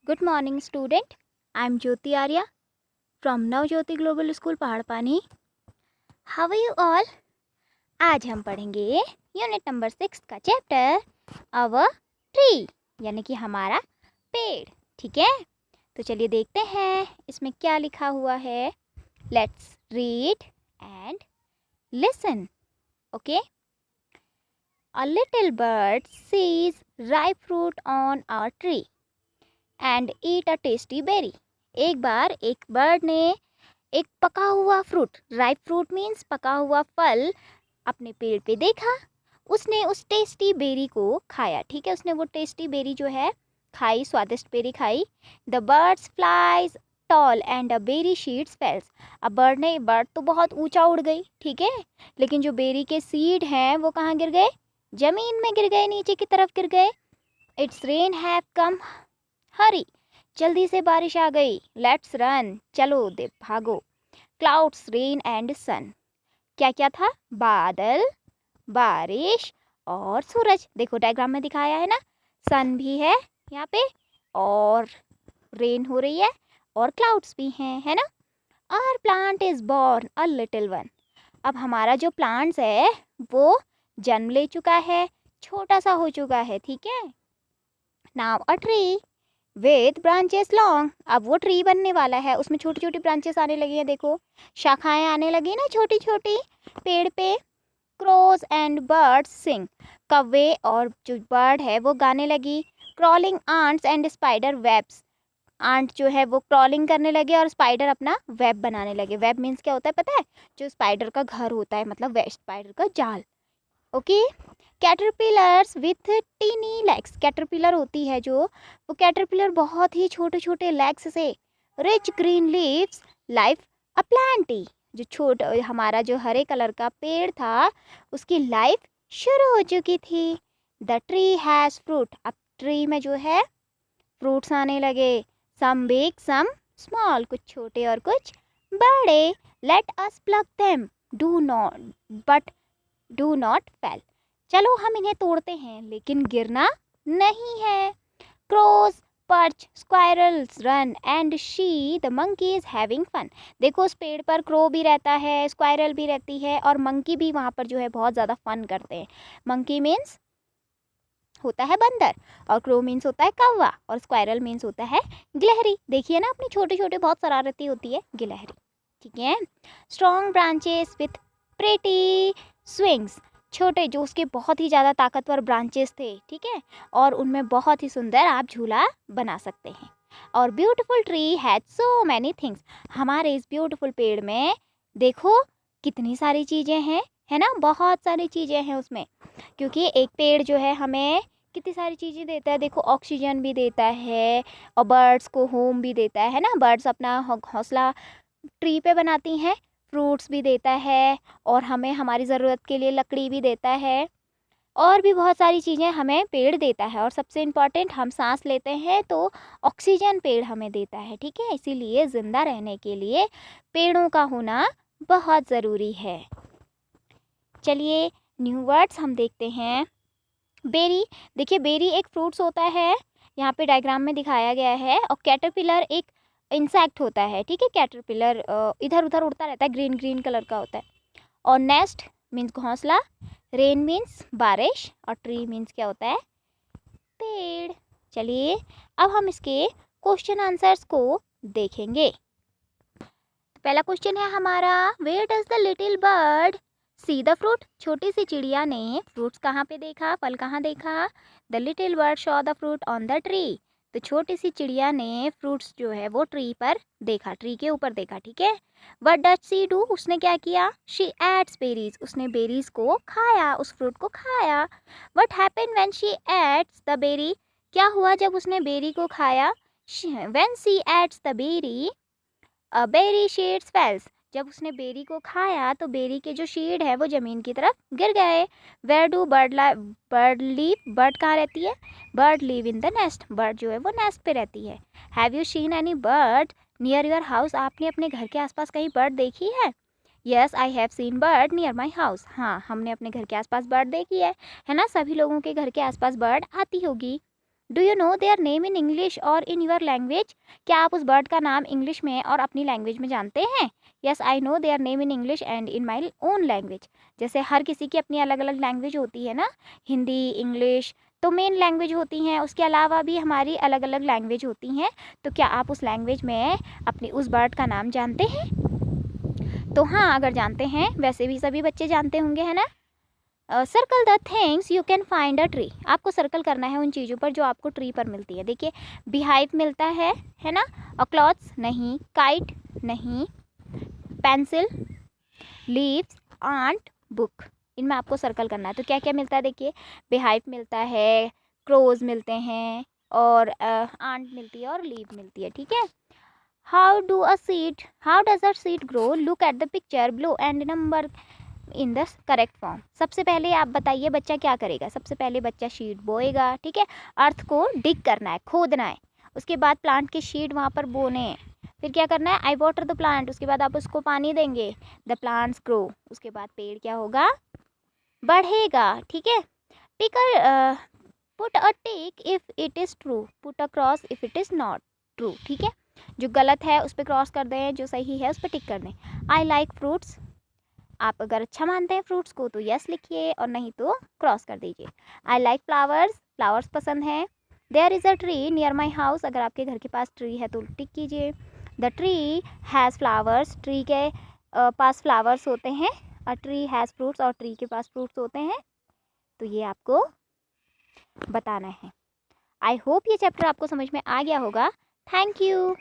Good morning, student. I'm Jyoti Arya from Navjyoti Global School Paharpani. How are you all? आज हम पढ़ेंगे unit number 6 का chapter अवर tree यानी कि हमारा पेड़. ठीक है, तो चलिए देखते हैं इसमें क्या लिखा हुआ है. Let's read and listen. Okay. A little bird sees ripe fruit on a tree and eat a tasty berry. एक बार एक बर्ड ने एक पका हुआ फ्रूट, राइप फ्रूट मीन्स पका हुआ फल, अपने पेड़ पे देखा. उसने उस टेस्टी बेरी को खाया. ठीक है, उसने वो टेस्टी बेरी जो है खाई, स्वादिष्ट बेरी खाई. The birds flies tall and a berry seeds fells. अब बर्ड तो बहुत ऊंचा उड़ गई. ठीक है, लेकिन जो बेरी के सीड हैं वो कहाँ गिर गए? जमीन में गिर गए, नीचे की तरफ गिर गए. इट्स रेन हैव कम, हरी, जल्दी से बारिश आ गई. लेट्स रन, चलो दे भागो. क्लाउड्स, रेन एंड सन. क्या क्या था? बादल, बारिश और सूरज. देखो डायग्राम में दिखाया है ना, सन भी है यहाँ पे और रेन हो रही है और क्लाउड्स भी हैं, है ना. Our plant is born a little one. अब हमारा जो प्लांट्स है वो जन्म ले चुका है, छोटा सा हो चुका है. ठीक है. Now a tree with branches long. अब वो ट्री बनने वाला है, उसमें छोटी छोटी ब्रांचेस आने लगी हैं. देखो शाखाएं आने लगी ना छोटी छोटी पेड़ पे. Crows and birds sing. कौवे और जो बर्ड है वो गाने लगी. Crawling ants and spider webs. Ant जो है वो क्रॉलिंग करने लगे और स्पाइडर अपना वेब बनाने लगे. वेब मीन्स क्या होता है पता है? जो स्पाइडर का घर होता है, मतलब स्पाइडर का जाल. Okay. Caterpillars with tiny legs. Caterpillar होती है जो, वो कैटरपिलर बहुत ही छोटे छोटे लेग्स से. रिच ग्रीन लीव्स लाइफ अ प्लांटी. जो हमारा जो हरे कलर का पेड़ था उसकी लाइफ शुरू हो चुकी थी. The tree has fruit. अब ट्री में जो है फ्रूट्स आने लगे. Some big some small. कुछ छोटे और कुछ बड़े. Let us pluck them but do not fall. चलो हम इन्हें तोड़ते हैं लेकिन गिरना नहीं है. Crows, perch, squirrels run and she the monkey is having fun. देखो उस पेड़ पर क्रो भी रहता है, स्क्वायरल भी रहती है और मंकी भी वहाँ पर जो है बहुत ज़्यादा फन करते हैं. मंकी मीन्स होता है बंदर और क्रो मीन्स होता है कौवा और स्क्वायरल मीन्स होता है गिलहरी. देखिए ना, अपनी छोटे छोटे बहुत शरारती होती है गिलहरी. ठीक है. Strong branches with pretty swings. छोटे जो उसके बहुत ही ज़्यादा ताकतवर ब्रांचेस थे. ठीक है, और उनमें बहुत ही सुंदर आप झूला बना सकते हैं. और beautiful tree had so many things. हमारे इस ब्यूटीफुल पेड़ में देखो कितनी सारी चीज़ें हैं, है ना. बहुत सारी चीज़ें हैं उसमें, क्योंकि एक पेड़ जो है हमें कितनी सारी चीज़ें देता है. देखो ऑक्सीजन भी देता है और बर्ड्स को होम भी देता है ना. बर्ड्स अपना घोंसला ट्री पे बनाती हैं. फ्रूट्स भी देता है और हमें हमारी ज़रूरत के लिए लकड़ी भी देता है और भी बहुत सारी चीज़ें हमें पेड़ देता है. और सबसे इम्पॉर्टेंट, हम सांस लेते हैं तो ऑक्सीजन पेड़ हमें देता है. ठीक है, इसीलिए ज़िंदा रहने के लिए पेड़ों का होना बहुत ज़रूरी है. चलिए न्यू वर्ड्स हम देखते हैं. बेरी. देखिए बेरी एक फ्रूट्स होता है, यहाँ पे डायग्राम में दिखाया गया है. और कैटरपिलर एक इंसेक्ट होता है. ठीक है, कैटरपिलर इधर उधर उड़ता रहता है, ग्रीन ग्रीन कलर का होता है. और नेस्ट मीन्स घोंसला. रेन मीन्स बारिश और ट्री मीन्स क्या होता है? पेड़. चलिए अब हम इसके क्वेश्चन आंसर्स को देखेंगे. पहला क्वेश्चन है हमारा, where does the little bird see the fruit. छोटी सी चिड़िया ने फ्रूट्स कहाँ पे देखा, फल कहाँ देखा? The little bird Shaw the fruit on the tree. तो छोटी सी चिड़िया ने फ्रूट्स जो है वो ट्री पर देखा, ट्री के ऊपर देखा. ठीक है. What does she do. उसने क्या किया? She eats berries. उसने बेरीज को खाया, उस फ्रूट को खाया. What happened when she eats the berry. क्या हुआ जब उसने बेरी को खाया? When she eats the berry a berry seeds falls. जब उसने बेरी को खाया तो बेरी के जो शीड है वो ज़मीन की तरफ गिर गए. Where do bird live. Bird कहाँ रहती है? Bird live in the nest. Bird जो है वो नेस्ट पे रहती है. Have you seen any bird near your house. आपने अपने घर के आसपास कहीं बर्ड देखी है? Yes I have seen bird near my house. हाँ, हमने अपने घर के आसपास बर्ड देखी है ना. सभी लोगों के घर के आसपास बर्ड आती होगी. Do you know their name in English और इन यूर लैंग्वेज? क्या आप उस बर्ड का नाम इंग्लिश में और अपनी लैंग्वेज में जानते हैं? Yes, I know their name in English and in my own language. जैसे हर किसी की अपनी अलग अलग लैंग्वेज होती है ना, हिंदी, इंग्लिश तो मेन लैंग्वेज होती हैं, उसके अलावा भी हमारी अलग अलग लैंग्वेज होती हैं। तो क्या आप उस लैंग्वेज में अपनी उस बर्ड का नाम जानते हैं? तो हाँ, अगर जानते हैं, वैसे भी सभी बच्चे जानते होंगे, है ना। Circle the things you can find a tree. आपको सर्कल करना है उन चीज़ों पर जो आपको ट्री पर मिलती है। देखिए, बीहाइव मिलता है ना, और क्लॉथ्स नहीं, काइट नहीं, पेंसिल, लीव्स, आंट, बुक, इनमें आपको सर्कल करना है। तो क्या क्या मिलता है, देखिए, बीहाइव मिलता है, क्रोज मिलते हैं, और आंट मिलती है, और लीव मिलती है, ठीक है। How does a seed grow? Look at the picture blow and number in the correct form. सबसे पहले आप बताइए बच्चा क्या करेगा? सबसे पहले बच्चा शीड बोएगा, ठीक है, अर्थ को डिग करना है, खोदना है, उसके बाद प्लांट के शीड वहाँ पर बोने हैं, फिर क्या करना है, आई वाटर द प्लांट, उसके बाद आप उसको पानी देंगे, द प्लांट्स ग्रो, उसके बाद पेड़ क्या होगा, बढ़ेगा, ठीक है। टिकर put a tick if it is true, put a cross if it is not true, ठीक है। जो गलत है उस पर क्रॉस कर दें, जो सही है उस पर टिक कर दें। आई लाइक फ्रूट्स, आप अगर अच्छा मानते हैं फ्रूट्स को तो यस लिखिए, और नहीं तो क्रॉस कर दीजिए। आई लाइक फ्लावर्स, फ्लावर्स पसंद है। There is a tree near my house, अगर आपके घर के पास ट्री है तो टिक कीजिए। The tree has flowers, tree के पास फ्लावर्स होते हैं। अ ट्री हैज़ फ्रूट्स, और ट्री के पास फ्रूट्स होते हैं। तो ये आपको बताना है। आई होप ये चैप्टर आपको समझ में आ गया होगा। Thank you.